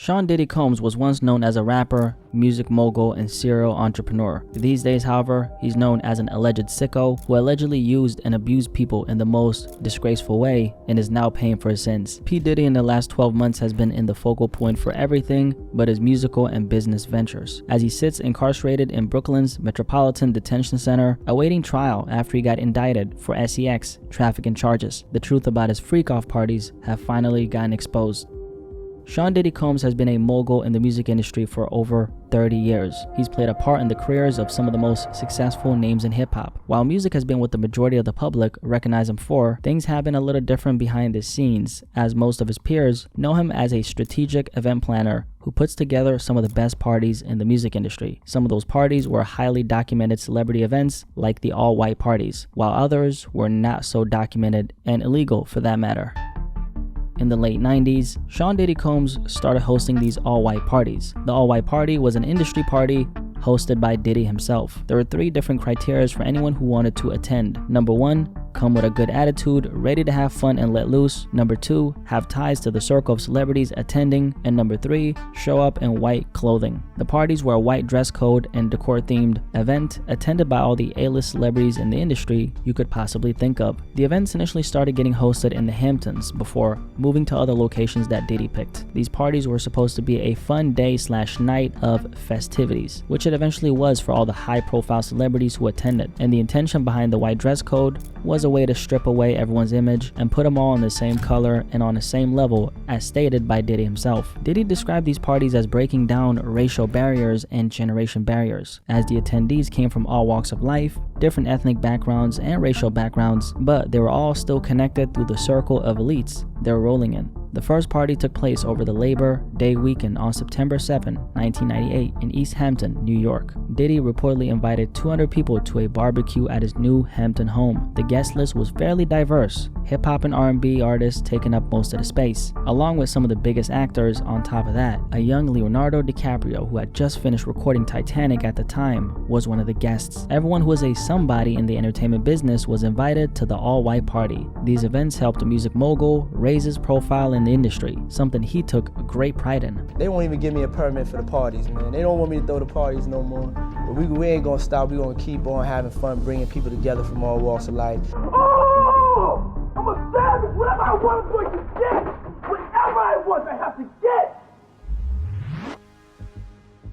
Sean Diddy Combs was once known as a rapper, music mogul, and serial entrepreneur. These days, however, he's known as an alleged sicko who allegedly used and abused people in the most disgraceful way and is now paying for his sins. P. Diddy in the last 12 months has been in the focal point for everything but his musical and business ventures, as he sits incarcerated in Brooklyn's Metropolitan Detention Center awaiting trial after he got indicted for sex trafficking charges. The truth about his freak-off parties have finally gotten exposed. Sean Diddy Combs has been a mogul in the music industry for over 30 years. He's played a part in the careers of some of the most successful names in hip-hop. While music has been what the majority of the public recognize him for, things have been a little different behind the scenes, as most of his peers know him as a strategic event planner who puts together some of the best parties in the music industry. Some of those parties were highly documented celebrity events like the all-white parties, while others were not so documented and illegal for that matter. In the late 90s, Sean Diddy Combs started hosting these all-white parties. The all-white party was an industry party hosted by Diddy himself. There were 3 different criteria for anyone who wanted to attend. Number 1, come with a good attitude, ready to have fun and let loose. Number 2, have ties to the circle of celebrities attending. And number 3, show up in white clothing. The parties were a white dress code and decor themed event attended by all the A-list celebrities in the industry you could possibly think of. The events initially started getting hosted in the Hamptons before moving to other locations that Diddy picked. These parties were supposed to be a fun day/night of festivities, which it eventually was for all the high-profile celebrities who attended. And the intention behind the white dress code was a way to strip away everyone's image and put them all in the same color and on the same level as stated by Diddy himself. Diddy described these parties as breaking down racial barriers and generation barriers, as the attendees came from all walks of life, different ethnic backgrounds and racial backgrounds, but they were all still connected through the circle of elites they were rolling in. The first party took place over the Labor Day weekend on September 7, 1998 in East Hampton, New York. Diddy reportedly invited 200 people to a barbecue at his new Hampton home. The guest list was fairly diverse, hip-hop and R&B artists taking up most of the space, along with some of the biggest actors. On top of that, a young Leonardo DiCaprio, who had just finished recording Titanic at the time, was one of the guests. Everyone who was a somebody in the entertainment business was invited to the all-white party. These events helped the music mogul raise his profile in the industry, something he took great pride in. They won't even give me a permit for the parties, man. They don't want me to throw the parties no more. But we ain't gonna stop. We gonna keep on having fun, bringing people together from all walks of life. Oh! I'm a savage. Whatever I want, I'm going to get. Whatever I want, I have to get.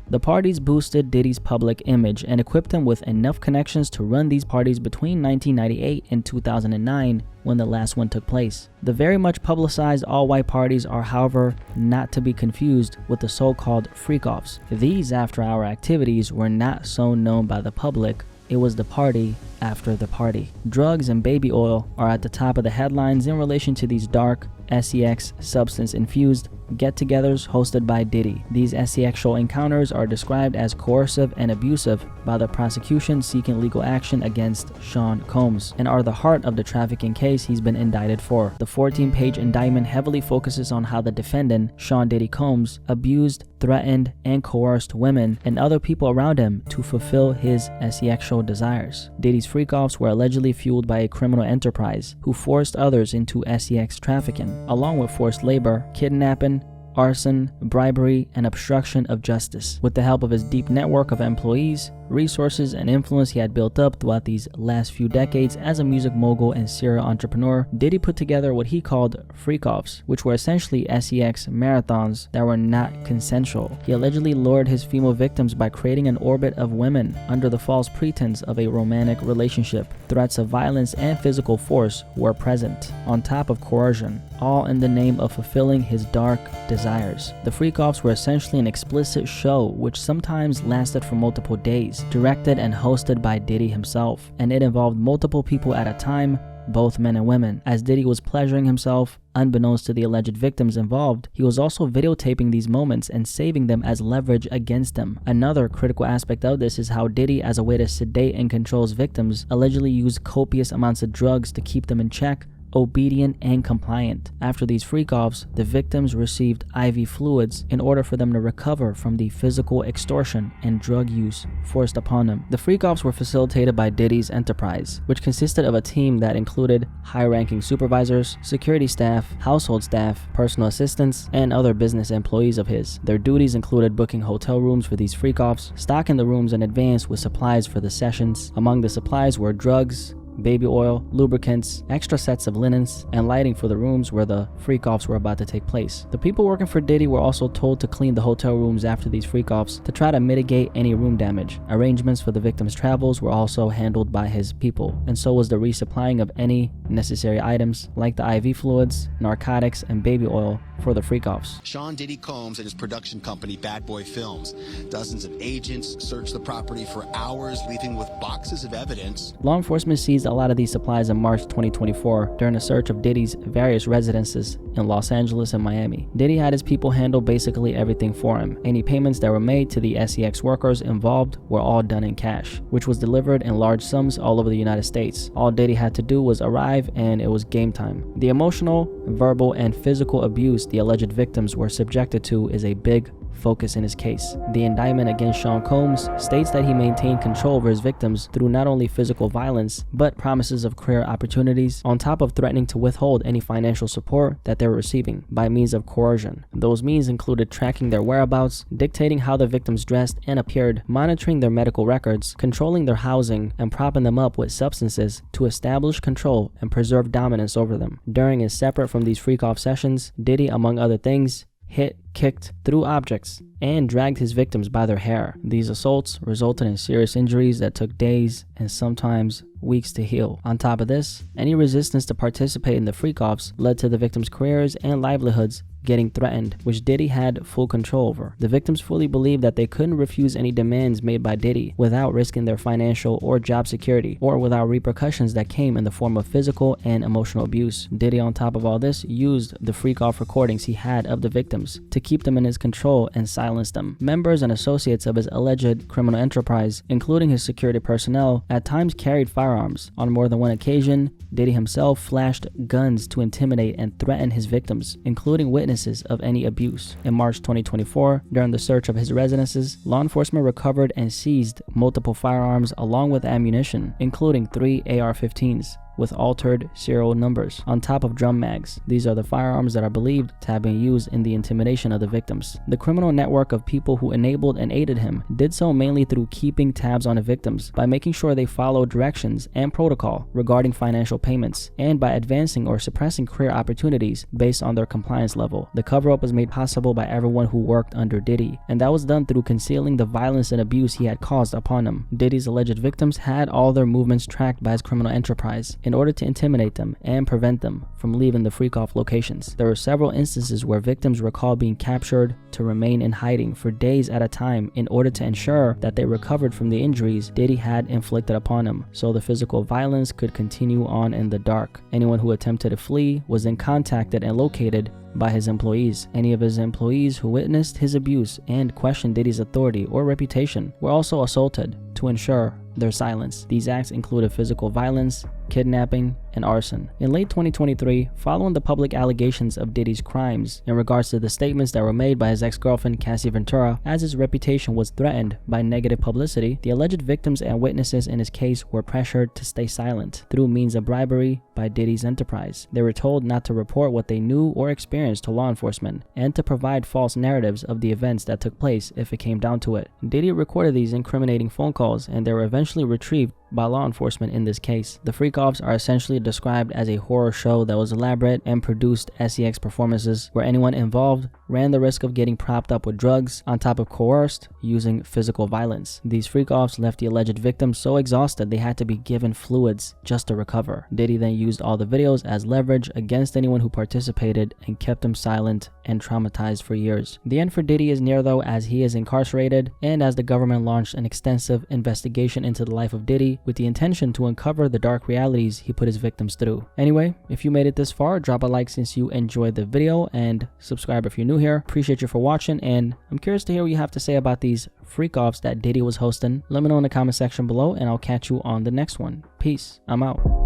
The parties boosted Diddy's public image and equipped him with enough connections to run these parties between 1998 and 2009 when the last one took place. The very much publicized all-white parties are, however, not to be confused with the so-called freak-offs. These after-hour activities were not so known by the public. It was the party after the party. Drugs and baby oil are at the top of the headlines in relation to these dark, sex substance-infused get-togethers hosted by Diddy. These sexual encounters are described as coercive and abusive by the prosecution seeking legal action against Sean Combs, and are the heart of the trafficking case he's been indicted for. The 14-page indictment heavily focuses on how the defendant, Sean Diddy Combs, abused, threatened, and coerced women and other people around him to fulfill his sexual desires. Diddy's freak-offs were allegedly fueled by a criminal enterprise who forced others into sex trafficking, along with forced labor, kidnapping, arson, bribery, and obstruction of justice. With the help of his deep network of employees, resources, and influence he had built up throughout these last few decades as a music mogul and serial entrepreneur, Diddy put together what he called freak-offs, which were essentially sex marathons that were not consensual. He allegedly lured his female victims by creating an orbit of women under the false pretense of a romantic relationship. Threats of violence and physical force were present, on top of coercion, all in the name of fulfilling his dark desires. The freak-offs were essentially an explicit show which sometimes lasted for multiple days, directed and hosted by Diddy himself, and it involved multiple people at a time, both men and women. As Diddy was pleasuring himself, unbeknownst to the alleged victims involved, he was also videotaping these moments and saving them as leverage against them. Another critical aspect of this is how Diddy, as a way to sedate and control his victims, allegedly used copious amounts of drugs to keep them in check obedient, and compliant. After these freak-offs, the victims received IV fluids in order for them to recover from the physical extortion and drug use forced upon them. The freak-offs were facilitated by Diddy's enterprise, which consisted of a team that included high-ranking supervisors, security staff, household staff, personal assistants, and other business employees of his. Their duties included booking hotel rooms for these freak-offs, stocking the rooms in advance with supplies for the sessions. Among the supplies were drugs, baby oil, lubricants, extra sets of linens, and lighting for the rooms where the freak-offs were about to take place. The people working for Diddy were also told to clean the hotel rooms after these freak-offs to try to mitigate any room damage. Arrangements for the victims' travels were also handled by his people, and so was the resupplying of any necessary items like the IV fluids, narcotics, and baby oil for the freak-offs. Sean Diddy Combs and his production company Bad Boy Films. Dozens of agents searched the property for hours, leaving with boxes of evidence. Law enforcement seized a lot of these supplies in March 2024 during a search of Diddy's various residences in Los Angeles and Miami. Diddy had his people handle basically everything for him. Any payments that were made to the SEX workers involved were all done in cash, which was delivered in large sums all over the United States. All Diddy had to do was arrive and it was game time. The emotional, verbal, and physical abuse the alleged victims were subjected to is a big focus in his case. The indictment against Sean Combs states that he maintained control over his victims through not only physical violence, but promises of career opportunities, on top of threatening to withhold any financial support that they were receiving by means of coercion. Those means included tracking their whereabouts, dictating how the victims dressed and appeared, monitoring their medical records, controlling their housing, and propping them up with substances to establish control and preserve dominance over them. During and separate from these freak-off sessions, Diddy, among other things, hit, kicked, threw objects, and dragged his victims by their hair. These assaults resulted in serious injuries that took days and sometimes weeks to heal. On top of this, any resistance to participate in the freak-offs led to the victims' careers and livelihoods getting threatened, which Diddy had full control over. The victims fully believed that they couldn't refuse any demands made by Diddy without risking their financial or job security, or without repercussions that came in the form of physical and emotional abuse. Diddy, on top of all this, used the freak-off recordings he had of the victims to keep them in his control and silence them. Members and associates of his alleged criminal enterprise, including his security personnel, at times carried firearms. On more than one occasion, Diddy himself flashed guns to intimidate and threaten his victims, including witnesses of any abuse. In March 2024, during the search of his residences, law enforcement recovered and seized multiple firearms along with ammunition, including 3 AR-15s. With altered serial numbers on top of drum mags. These are the firearms that are believed to have been used in the intimidation of the victims. The criminal network of people who enabled and aided him did so mainly through keeping tabs on the victims, by making sure they followed directions and protocol regarding financial payments, and by advancing or suppressing career opportunities based on their compliance level. The cover-up was made possible by everyone who worked under Diddy, and that was done through concealing the violence and abuse he had caused upon them. Diddy's alleged victims had all their movements tracked by his criminal enterprise in order to intimidate them and prevent them from leaving the freak-off locations. There were several instances where victims recalled being captured to remain in hiding for days at a time in order to ensure that they recovered from the injuries Diddy had inflicted upon them, so the physical violence could continue on in the dark. Anyone who attempted to flee was then contacted and located by his employees. Any of his employees who witnessed his abuse and questioned Diddy's authority or reputation were also assaulted to ensure their silence. These acts included physical violence, kidnapping, and arson. In late 2023, following the public allegations of Diddy's crimes in regards to the statements that were made by his ex-girlfriend Cassie Ventura, as his reputation was threatened by negative publicity, the alleged victims and witnesses in his case were pressured to stay silent through means of bribery by Diddy's enterprise. They were told not to report what they knew or experienced to law enforcement, and to provide false narratives of the events that took place if it came down to it. Diddy recorded these incriminating phone calls, and they were eventually retrieved by law enforcement in this case. The freak-offs are essentially described as a horror show that was elaborate and produced SEX performances where anyone involved ran the risk of getting propped up with drugs on top of coerced using physical violence. These freak-offs left the alleged victims so exhausted they had to be given fluids just to recover. Diddy then used all the videos as leverage against anyone who participated and kept them silent and traumatized for years. The end for Diddy is near though, as he is incarcerated and as the government launched an extensive investigation into the life of Diddy with the intention to uncover the dark realities he put his victims through. Anyway, if you made it this far, drop a like since you enjoyed the video, and subscribe if you're new here. Appreciate you for watching, and I'm curious to hear what you have to say about these freak-offs that Diddy was hosting. Let me know in the comment section below, and I'll catch you on the next one. Peace. I'm out.